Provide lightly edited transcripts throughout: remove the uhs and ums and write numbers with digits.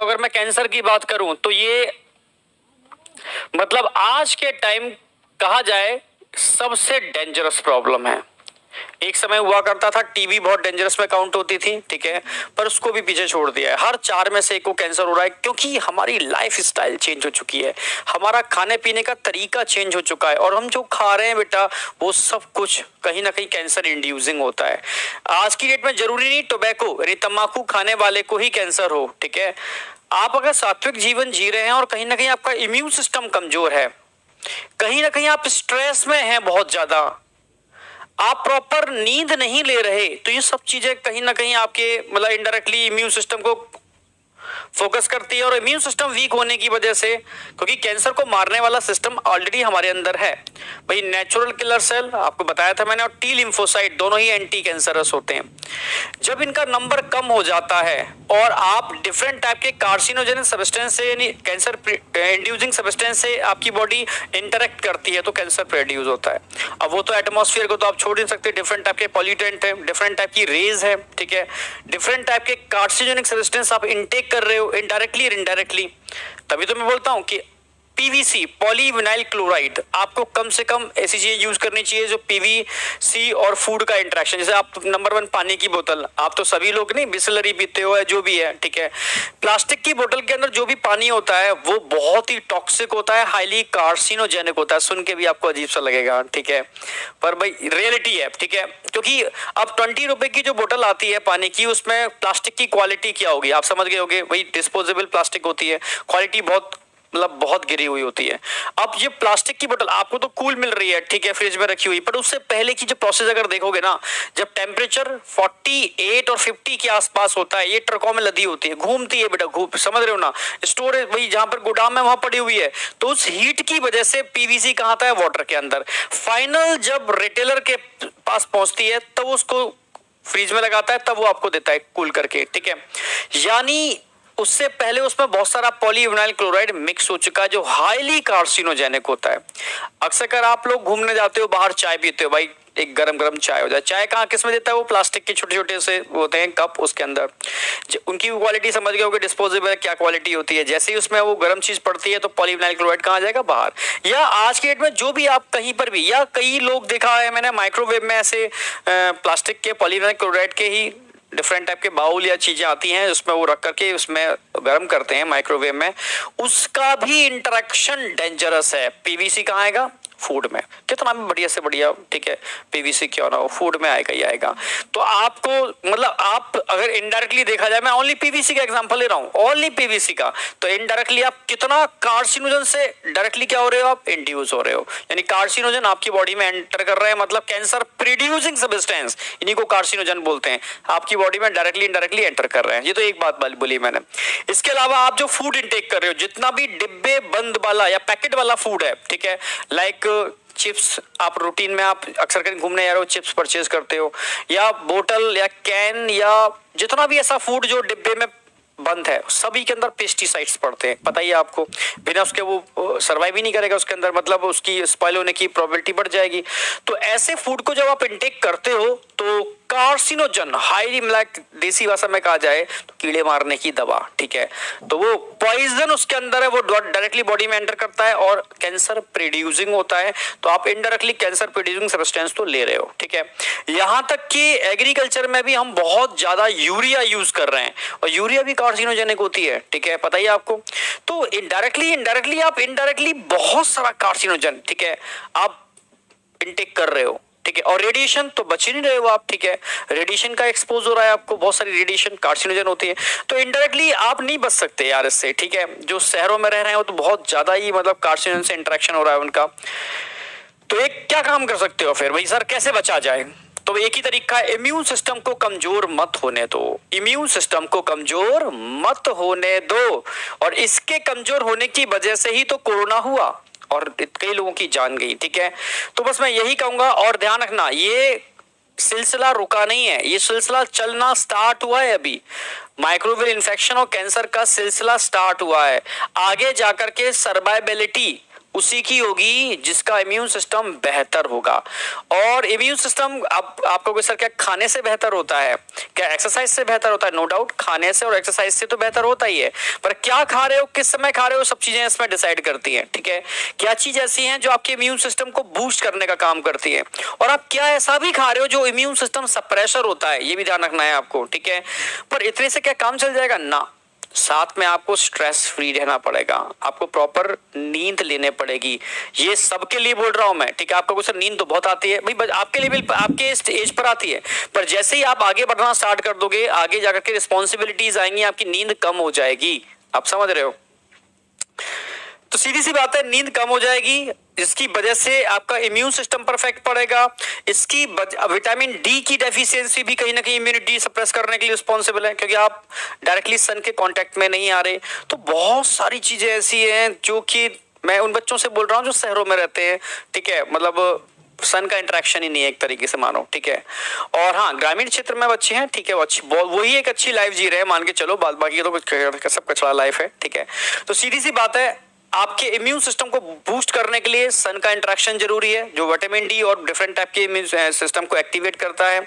अगर मैं कैंसर की बात करूं तो ये मतलब आज के टाइम कहा जाए सबसे डेंजरस प्रॉब्लम है। एक समय हुआ करता था टीबी बहुत डेंजरस में काउंट होती थी, ठीक है, पर उसको भी पीछे छोड़ दिया है। हर 4 में से एक को कैंसर हो रहा है क्योंकि हमारी लाइफ स्टाइल चेंज हो चुकी है, हमारा खाने पीने का तरीका चेंज हो चुका है और हम जो खा रहे हैं बेटा वो सब कुछ कहीं ना कहीं कैंसर इंड्यूसिंग होता है। आज की डेट में जरूरी नहीं टोबैको यानी तंबाकू खाने वाले को ही कैंसर हो, ठीक है। आप अगर सात्विक जीवन जी रहे हैं और कहीं ना कहीं आपका इम्यून सिस्टम कमजोर है, कहीं ना कहीं आप स्ट्रेस में हैं बहुत ज्यादा, आप प्रॉपर नींद नहीं ले रहे, तो ये सब चीजें कहीं ना कहीं आपके मतलब इनडायरेक्टली इम्यून सिस्टम को फोकस करती है और इम्यून सिस्टम वीक होने की वजह से, क्योंकि कैंसर को मारने वाला सिस्टम ऑलरेडी हमारे अंदर है भाई, नेचुरल किलर सेल आपको बताया था मैंने और टी लिम्फोसाइट दोनों ही एंटी कैंसरस होते हैं। जब इनका नंबर कम हो जाता है और आप डिफरेंट टाइप के कार्सिनोजेनिक सब्सटेंस से यानी कैंसर इंड्यूसिंग सब्सटेंस से आपकी बॉडी इंटरेक्ट करती है तो कैंसर प्रोड्यूस होता है। अब वो तो एटमॉस्फेयर को तो आप छोड़ नहीं सकते, डिफरेंट टाइप के पॉल्यूटेंट है, डिफरेंट टाइप की रेज है, ठीक है, डिफरेंट टाइप के कार्सिनोजेनिक सब्सटेंस आप इनटेक कर रहे हो इनडायरेक्टली और इनडायरेक्टली। तभी तो मैं बोलता हूं कि पीवीसी पॉलीविनाइल क्लोराइड आपको कम से कम ऐसी चीजें यूज करनी चाहिए जो पीवीसी और फूड का इंटरेक्शन, जैसे आप नंबर 1 पानी की बोतल, आप तो सभी लोग नहीं बिसलरी पीते हो या जो भी है, ठीक है। प्लास्टिक की बोतल के अंदर जो भी पानी होता है वो बहुत ही टॉक्सिक होता है, हाईली कार्सिनोजेनिक होता है। सुन के भी आपको अजीब सा लगेगा, ठीक है, पर भाई रियलिटी है, ठीक है। क्योंकि अब 20 रुपए की जो बोतल आती है पानी की उसमें प्लास्टिक की क्वालिटी क्या होगी आप समझ गए होगे, वही डिस्पोजेबल प्लास्टिक होती है, क्वालिटी बहुत मतलब बहुत गिरी हुई होती है। अब ये प्लास्टिक की बोतल आपको तो कूल मिल रही है, ठीक है, फ्रिज में रखी हुई, पर उससे पहले की जो प्रोसेस अगर देखोगे ना, जब टेम्परेचर 48 और 50 के आसपास होता है, ये ट्रकों में लदी होती है, घूमती है बेटा, घूम समझ रहे हो ना, स्टोरेज वही जहां पर गोदाम में वहां पड़ी हुई है, तो उस हीट की वजह से पीवीसी कहां आता है, वाटर के अंदर। फाइनल जब रिटेलर के पास पहुंचती है तब उसको फ्रिज में लगाता है, तब वो आपको देता है कूल करके, ठीक है। यानी उससे पहले उसमें बहुत सारा पॉलीविनाइल क्लोराइड मिक्स हो चुका है जो हाईली कार्सिनोजेनिक होता है। अक्सर कर आप लोग घूमने जाते हो बाहर चाय पीते हो भाई, एक गरम गरम चाय हो जाए, चाय कहाँ किस में देता है, वो प्लास्टिक के छोटे छोटे से होते हैं कप, उसके अंदर उनकी क्वालिटी समझ गए होगे, डिस्पोजेबल क्या क्वालिटी होती है। जैसे ही उसमें वो गर्म चीज पड़ती है तो पॉलीविनाइल क्लोराइड कहाँ जाएगा, बाहर। या आज के डेट में जो भी आप कहीं पर भी, या कई लोग देखा है मैंने माइक्रोवेव में ऐसे प्लास्टिक के पॉलीविनाइल क्लोराइड के ही डिफरेंट टाइप के बाउल या चीजें आती हैं उसमें वो रख करके उसमें गर्म करते हैं माइक्रोवेव में, उसका भी इंटरेक्शन डेंजरस है। पीवीसी कहाँ आएगा, फूड में, कितना भी बढ़िया से बढ़िया, ठीक है, पीवीसी क्यों ना हो, फूड में आएगा ही आएगा। तो आपको मतलब आप अगर इनडायरेक्टली देखा जाए, मैं ओनली पीवीसी का एग्जांपल ले रहा हूं, ओनली पीवीसी का, तो इनडायरेक्टली आप कितना कार्सिनोजन से डायरेक्टली क्या हो रहे हो, आप इंड्यूस हो रहे हो, यानी कार्सिनोजन आपकी बॉडी में एंटर कर रहे हैं, मतलब कैंसर प्रोड्यूसिंग सब्सटेंस, इन्हीं को कार्सिनोजन बोलते हैं, आपकी बॉडी में डायरेक्टली इनडायरेक्टली एंटर कर रहे हैं। ये तो एक बात बोली मैंने। इसके अलावा आप जो फूड इंटेक कर रहे हो, जितना भी डिब्बे बंद वाला या पैकेट वाला फूड है, ठीक है, लाइक चिप्स, आप रूटीन में आप अक्सर कहीं घूमने जा रहे हो चिप्स परचेज करते हो, या बोतल या कैन या जितना भी ऐसा फूड जो डिब्बे में बंद है, सभी के अंदर पेस्टिसाइड्स पड़ते हैं, पता ही है आपको, बिना उसके वो सर्वाइव ही नहीं करेगा उसके अंदर, मतलब उसकी स्पॉइल होने की प्रोबेबिलिटी बढ़ जाएगी। तो ऐसे फूड को जब आप इंटेक करते हो तो कार्सिनोजन हाईली, मतलब देसी भाषा में कहा जाए तो कीड़े मारने की दवा, ठीक है, तो वो पॉइजन उसके अंदर है, वो डायरेक्टली बॉडी में एंटर करता है और कैंसर प्रोड्यूसिंग होता है, तो आप इनडायरेक्टली कैंसर प्रोड्यूसिंग सब्सटेंस तो ले रहे हो, ठीक है। यहां तक कि एग्रीकल्चर में भी हम बहुत ज्यादा यूरिया यूज कर रहे हैं और यूरिया भी कार्सिनोजेनिक होती है, ठीक है, पता ही आपको। तो इनडायरेक्टली आप इनडायरेक्टली बहुत सारा कार्सिनोजन, ठीक है, आप इनटेक कर रहे हो, ठीक है, और रेडिएशन तो बच ही नहीं रहे हो आप, ठीक है, रेडिएशन का एक्सपोज हो रहा है आपको, बहुत सारी रेडिएशन कार्सिनोजन होती है, तो इनडायरेक्टली आप नहीं बच सकते यार इससे, ठीक है। जो शहरों में रह रहे हैं वो तो बहुत ज्यादा ही मतलब कार्सिनोजन से इंटरेक्शन हो रहा है उनका। तो एक क्या काम कर सकते हो फिर भाई सर, कैसे बचा जाए, तो एक ही तरीका है, इम्यून सिस्टम को कमजोर मत होने दो, इम्यून सिस्टम को कमजोर मत होने दो, और इसके कमजोर होने की वजह से ही तो कोरोना हुआ और कई लोगों की जान गई, ठीक है। तो बस मैं यही कहूंगा, और ध्यान रखना ये सिलसिला रुका नहीं है, ये सिलसिला चलना स्टार्ट हुआ है, अभी माइक्रोवेव इन्फेक्शन और कैंसर का सिलसिला स्टार्ट हुआ है, आगे जाकर के सर्वाइबिलिटी उसी की होगी जिसका इम्यून सिस्टम बेहतर होगा। और इम्यून सिस्टम आपको सर क्या खाने से बेहतर होता है, क्या एक्सरसाइज से बेहतर होता है? नो डाउट खाने से और एक्सरसाइज से तो बेहतर होता ही है, पर क्या खा रहे हो, किस समय खा रहे हो, सब चीजें इसमें डिसाइड करती हैं। ठीक है, क्या चीज ऐसी है जो आपके इम्यून सिस्टम को बूस्ट करने का काम करती है, और आप क्या ऐसा भी खा रहे हो जो इम्यून सिस्टम सप्रेशर होता है, ये भी ध्यान रखना है आपको। ठीक है, पर इतने से क्या काम चल जाएगा ना, साथ में आपको स्ट्रेस फ्री रहना पड़ेगा, आपको प्रॉपर नींद लेने पड़ेगी। ये सबके लिए बोल रहा हूं मैं। ठीक है, आपको कुछ सर नींद तो बहुत आती है भाई, आपके लेवल पर, आपके एज पर आती है, पर जैसे ही आप आगे बढ़ना स्टार्ट कर दोगे, आगे जाकर के रिस्पॉन्सिबिलिटीज आएंगी, आपकी नींद कम हो जाएगी। आप समझ रहे हो? तो सीधी सी बात है, नींद कम हो जाएगी, इसकी वजह से आपका इम्यून सिस्टम पर इफेक्ट पड़ेगा। इसकी विटामिन डी की डेफिशिएंसी भी कहीं ना कहीं इम्यूनिटी सप्रेस करने के लिए रिस्पॉन्सिबल है, क्योंकि आप डायरेक्टली सन के कांटेक्ट में नहीं आ रहे। तो बहुत सारी चीजें ऐसी हैं जो कि मैं उन बच्चों से बोल रहा हूँ जो शहरों में रहते हैं। ठीक है, मतलब सन का इंटरेक्शन ही नहीं है एक तरीके से, मानो। ठीक है, और हाँ, ग्रामीण क्षेत्र में बच्चे हैं, ठीक है, वो अच्छी, वही एक अच्छी लाइफ जी रहे हैं, मान के चलो, बाकी तो कुछ सब कचरा लाइफ है। ठीक है, तो सीधी सी बात है, आपके इम्यून सिस्टम को बूस्ट करने के लिए सन का इंटरेक्शन जरूरी है, जो विटामिन डी और डिफरेंट टाइप के इम्यून सिस्टम को एक्टिवेट करता है।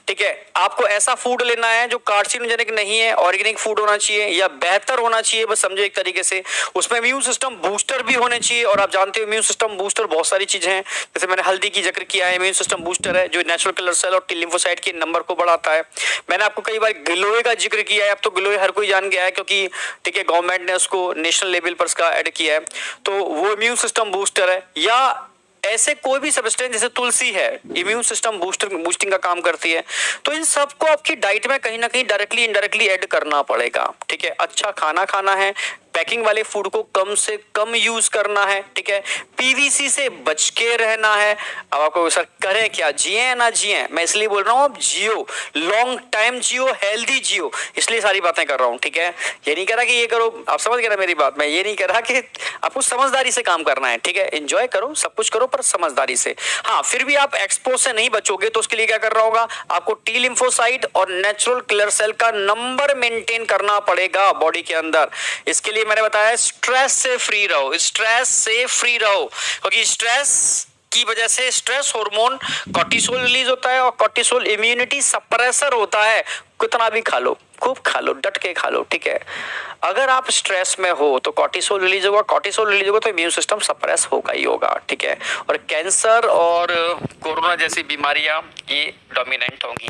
ठीक है, आपको ऐसा फूड लेना है जो कार्सिनोजेनिक नहीं है, ऑर्गेनिक फूड होना चाहिए या बेहतर होना चाहिए, बस समझो एक तरीके से। उसमें इम्यून सिस्टम बूस्टर भी होने चाहिए, और आप जानते हो इम्यून सिस्टम बूस्टर बहुत सारी चीजें हैं, जैसे मैंने हल्दी की जिक्र किया है, इम्यून सिस्टम बूस्टर है जो नेचुरल किलर सेल और टी लिम्फोसाइट के नंबर को बढ़ाता है। मैंने आपको कई बार गिलोय का जिक्र किया है, अब तो गिलोय हर कोई जान गया है, क्योंकि ठीक है, गवर्नमेंट ने उसको नेशनल लेवल पर उसका ऐड किया है, तो वो इम्यून सिस्टम बूस्टर है। या ऐसे कोई भी सब्सटेंस जैसे तुलसी है, इम्यून सिस्टम बूस्टिंग का काम करती है। तो इन सबको आपकी डाइट में कहीं ना कहीं डायरेक्टली इनडायरेक्टली ऐड करना पड़ेगा। ठीक है, अच्छा खाना खाना है, पैकिंग वाले फूड को कम से कम यूज करना है। ठीक है, पीवीसी से बच के रहना है। अब आपको सर करें क्या, जिए ना जिए, मैं इसलिए बोल रहा हूं, अब जियो, लॉन्ग टाइम जियो, हेल्दी जियो, इसलिए सारी बातें कर रहा हूं। ठीक है, ये नहीं कह रहा कि ये करो, आप समझ गए ना मेरी बात, मैं ये नहीं कह रहा कि आपको समझदारी से काम करना है। ठीक है, एंजॉय करो, सब कुछ करो, पर समझदारी से। हाँ, फिर भी आप एक्सपोज से नहीं बचोगे तो उसके लिए क्या करना होगा, आपको टी लिम्फोसाइट और नेचुरल किलर सेल का नंबर मेंटेन करना पड़ेगा बॉडी के अंदर। इसके लिए मैंने बताया स्ट्रेस से फ्री रहो, स्ट्रेस से फ्री रहो, क्योंकि स्ट्रेस की वजह से स्ट्रेस हार्मोन कॉर्टिसोल रिलीज होता है, और कॉर्टिसोल इम्यूनिटी सप्रेसर होता है। कितना भी खा लो, खूब खा लो, डट के खा लो। ठीक है, अगर आप स्ट्रेस में हो तो कॉर्टिसोल रिलीज होगा, कॉर्टिसोल रिलीज होगा तो इम्यून सिस्टम सप्रेस होगा ही होगा। ठीक है, और कैंसर और कोरोना जैसी बीमारियां ये डोमिनेंट होंगी।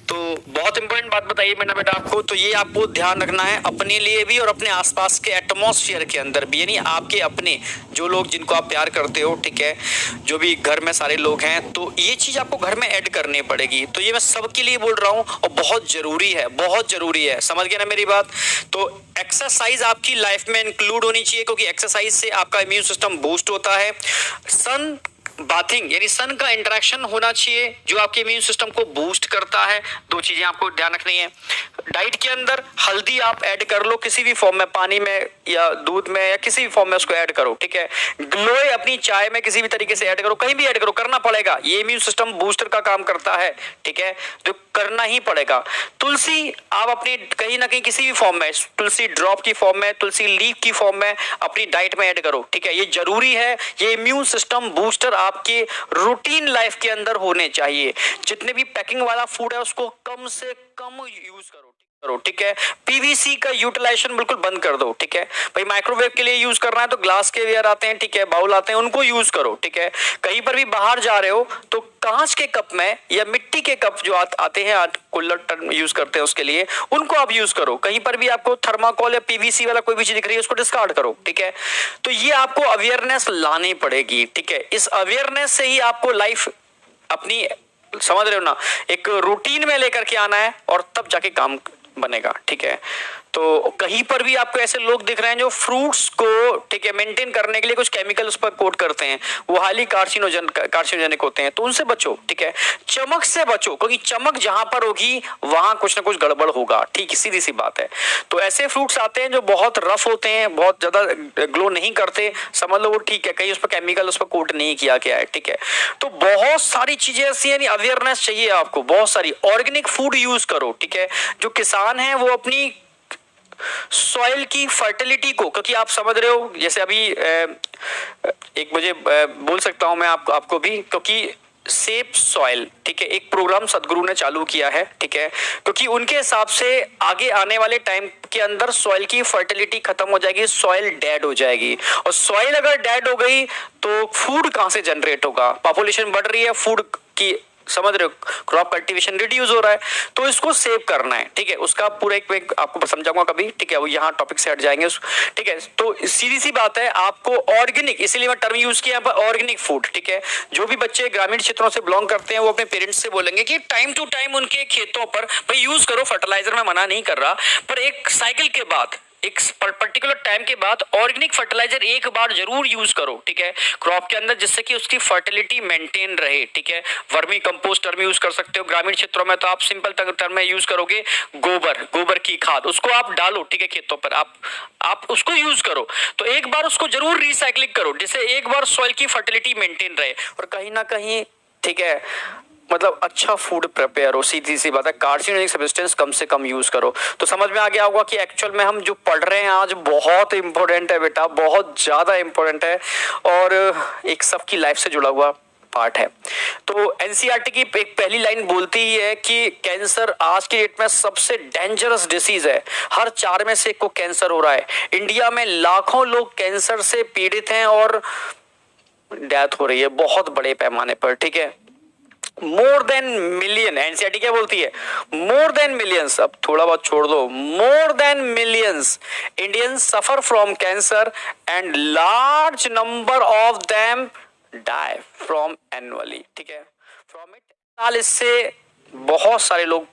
तो बहुत इंपॉर्टेंट बात बताइए मैंने बेटा आपको, तो ये आपको ध्यान रखना है अपने लिए भी और अपने आसपास के एटमॉस्फेयर के अंदर भी, यानी आपके अपने जो लोग जिनको आप प्यार करते हो, ठीक है, जो भी घर में सारे लोग हैं, तो ये चीज आपको घर में ऐड करनी पड़ेगी। तो ये मैं सबके लिए बोल रहा हूँ, और बहुत जरूरी है, बहुत जरूरी है। समझ गए ना मेरी बात? तो एक्सरसाइज आपकी लाइफ में इंक्लूड होनी चाहिए, क्योंकि एक्सरसाइज से आपका इम्यून सिस्टम बूस्ट होता है। सन बाथिंग यानी सन का इंटरेक्शन होना चाहिए जो आपके इम्यून सिस्टम को बूस्ट करता है। दो चीजें आपको ध्यान रखनी है। डाइट के अंदर हल्दी आप ऐड कर लो किसी भी फॉर्म में, पानी में या दूध में या किसी भी फॉर्म में उसको ऐड करो। ठीक है, ग्लोए अपनी चाय में किसी भी तरीके से ऐड करो, कहीं भी ऐड करो, करना पड़ेगा, ये इम्यून सिस्टम बूस्टर का काम करता है। ठीक है, तो करना ही पड़ेगा। तुलसी आप अपनी कहीं ना कहीं किसी भी फॉर्म में, तुलसी ड्रॉप की फॉर्म में, तुलसी लीफ की फॉर्म में अपनी डाइट में ऐड करो। ठीक है, ये जरूरी है, ये इम्यून सिस्टम बूस्टर आपके रूटीन लाइफ के अंदर होने चाहिए। जितने भी पैकिंग वाला फूड है उसको कम से कम यूज करो। ठीक है, पीवीसी का यूटिलाइजेशन बिल्कुल बंद कर दो। ठीक है भाई, माइक्रोवेव के लिए यूज करना है तो ग्लास के वेयर आते हैं, ठीक है, बाउल आते हैं, उनको यूज करो। ठीक है, कहीं पर भी बाहर जा रहे हो तो कांच के कप में या मिट्टी के कप जो आते हैं, कुल्लर यूज करते हैं उसके लिए, उनको आप यूज करो। कहीं पर भी आपको थर्माकोल या पीवीसी वाला कोई भी चीज दिख रही है उसको डिस्कार्ड करो। ठीक है, तो ये आपको अवेयरनेस लानी पड़ेगी। ठीक है, इस अवेयरनेस से ही आपको लाइफ अपनी, समझ रहे हो ना, एक रूटीन में लेकर के आना है और तब जाके काम बनेगा। ठीक है, तो कहीं पर भी आपको ऐसे लोग दिख रहे हैं जो फ्रूट्स को, ठीक है, मेंटेन करने के लिए कुछ केमिकल उस पर कोट करते हैं, वो हाईली कार्सिनोजेनिक होते हैं, तो उनसे बचो। ठीक है, चमक से बचो, क्योंकि चमक जहां पर होगी वहां कुछ ना कुछ गड़बड़ होगा। ठीक, सीधी सी बात है। तो ऐसे फ्रूट्स आते हैं जो बहुत रफ होते हैं, बहुत ज्यादा ग्लो नहीं करते, समझ लो वो ठीक है, कहीं उस पर केमिकल उस पर कोट नहीं किया गया है। ठीक है, तो बहुत सारी चीजें ऐसी है, अवेयरनेस चाहिए आपको, बहुत सारी। ऑर्गेनिक फूड यूज करो। ठीक है, जो किसान है वो अपनी सॉइल की फर्टिलिटी को, क्योंकि आप समझ रहे हो जैसे अभी एक मुझे बोल सकता हूं मैं आपको भी, क्योंकि सेफ सॉइल, ठीक है, एक प्रोग्राम सदगुरु ने चालू किया है, ठीक है, क्योंकि उनके हिसाब से आगे आने वाले टाइम के अंदर सॉइल की फर्टिलिटी खत्म हो जाएगी, सॉइल डेड हो जाएगी, और सॉइल अगर डेड हो गई तो फूड कहां से जनरेट होगा? पॉपुलेशन बढ़ रही है, फूड की, समझ रहे हो, क्रॉप कल्टीवेशन रिड्यूस हो रहा है, तो इसको सेव करना है, ठीक है। उसका पूरा एक आपको समझाऊंगा कभी, ठीक है, वो यहाँ टॉपिक से हट जाएंगे, ठीक है। तो सीधी सी बात है, आपको ऑर्गेनिक, इसीलिए मैं टर्म यूज किया यहाँ पर ऑर्गेनिक फूड, ठीक है। जो भी बच्चे ग्रामीण क्षेत्रों से बिलोंग करते हैं वो अपने पेरेंट्स से बोलेंगे कि टाइम टू टाइम उनके खेतों पर भाई यूज करो फर्टिलाइजर, में मना नहीं कर रहा, पर एक साइकिल के बाद, एक पर्टिकुलर टाइम के बाद ऑर्गेनिक फर्टिलाइजर एक बार जरूर यूज करो, ठीक है, क्रॉप के अंदर, जिससे कि उसकी फर्टिलिटी मेंटेन रहे, ठीक है। वर्मी कंपोस्ट टर्म यूज कर सकते हो, ग्रामीण क्षेत्रों में तो आप सिंपल टर्म में यूज करोगे गोबर की खाद, उसको आप डालो, ठीक है, खेतों पर आप उसको यूज करो, तो एक बार उसको जरूर रिसाइकलिंग करो, जिससे एक बार सॉइल की फर्टिलिटी मेंटेन रहे, और कहीं ना कहीं, ठीक है, मतलब अच्छा फूड प्रिपेयर हो। सीधी सी बात है, कार्सिनोजेनिक सब्सटेंस कम से कम यूज करो। तो समझ में आ गया होगा कि एक्चुअल में हम जो पढ़ रहे हैं आज बहुत इंपॉर्टेंट है बेटा, बहुत ज्यादा इंपॉर्टेंट है, और एक सबकी लाइफ से जुड़ा हुआ पार्ट है। तो एनसीईआरटी की एक पहली लाइन बोलती ही है कि कैंसर आज की डेट में सबसे डेंजरस डिसीज है, हर 4 में से 1 को कैंसर हो रहा है। इंडिया में लाखों लोग कैंसर से पीड़ित हैं और डेथ हो रही है बहुत बड़े पैमाने पर, ठीक है। मोर देन मिलियन, एनसीईआरटी क्या बोलती है? मोर देन मिलियंस, अब थोड़ा बहुत छोड़ दो, more than millions Indians suffer from cancer and large number of them die from annually, ठीक है, फ्रॉम इट। साल इससे बहुत सारे लोग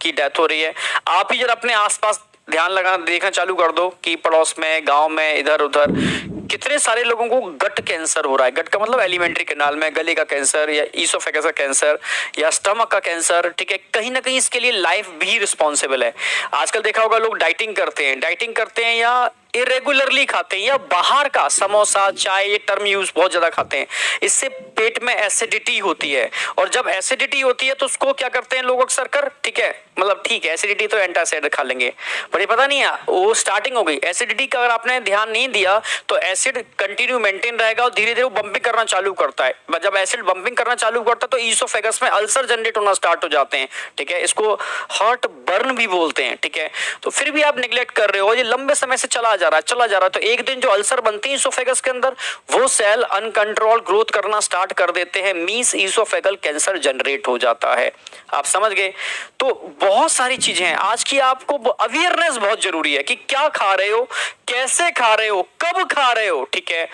की डेथ हो रही है। आप ही जरा अपने आसपास ध्यान लगा देखना चालू कर दो कि पड़ोस में, गांव में, इधर उधर कितने सारे लोगों को गट कैंसर हो रहा है। गट का मतलब एलिमेंट्री कैनाल में, गले का कैंसर या ईसोफेगस का कैंसर या स्टमक का कैंसर, ठीक है। कहीं ना कहीं इसके लिए लाइफ भी रिस्पॉन्सिबल है। आजकल देखा होगा लोग डाइटिंग करते हैं या इरेगुलरली खाते हैं, या बाहर का समोसा, चाय, ये टर्म यूज बहुत ज्यादा खाते हैं। इससे पेट में एसिडिटी होती है, और जब एसिडिटी होती है तो उसको क्या करते हैं लोग अक्सर कर, ठीक है, मतलब ठीक है, एसिडिटी तो एंटासिड खा लेंगे, पर ये पता नहीं है वो स्टार्टिंग हो गई एसिडिटी का। अगर आपने ध्यान नहीं दिया तो एसिड कंटिन्यू मेंटेन रहेगा और धीरे धीरे वो बंपिंग करना चालू करता है। जब एसिड बंपिंग करना चालू करता है तो ईसोफेगस में अल्सर जनरेट होना स्टार्ट हो जाते हैं, ठीक है। इसको हार्ट बर्न भी बोलते हैं, ठीक है। तो फिर भी आप निगलेक्ट कर रहे हो, ये लंबे समय से चला जा रहा है, तो एक दिन जो अल्सर बनते हैं ईसोफेगस के अंदर, वो सेल अनकंट्रोल ग्रोथ करना स्टार्ट कर देते हैं, मींस ईसोफेगल कैंसर जनरेट हो जाता है। आप समझ गए? तो बहुत सारी चीजें हैं आज की, आपको अवेयरनेस बहुत जरूरी है कि क्या खा रहे हो, कैसे खा रहे हो, कब खा रहे हो, ठीक है।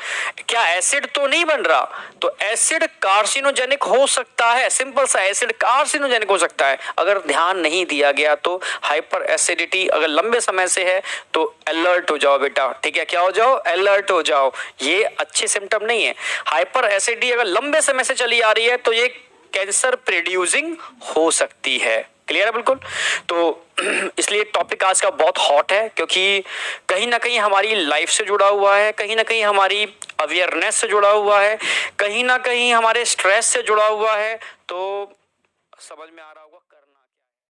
क्या एसिड तो नहीं बन रहा? तो एसिड कार्सिनोजेनिक हो सकता है, सिंपल सा, एसिड कार्सिनोजेनिक हो सकता है अगर ध्यान नहीं दिया गया तो। हाइपर एसिडिटी अगर लंबे समय से है तो अलर्ट हो जाओ बेटा, ठीक है। क्या हो जाओ? अलर्ट हो जाओ। ये अच्छे सिम्टम नहीं है। हाइपर एसिडिटी अगर लंबे समय से चली आ रही है तो ये कैंसर प्रोड्यूसिंग हो सकती है। क्लियर है बिल्कुल? तो इसलिए टॉपिक आज का बहुत हॉट है, क्योंकि कहीं ना कहीं हमारी लाइफ से जुड़ा हुआ है, कहीं ना कहीं हमारी अवेयरनेस से जुड़ा हुआ है, कहीं ना कहीं हमारे स्ट्रेस से जुड़ा हुआ है। तो समझ में आ रहा होगा।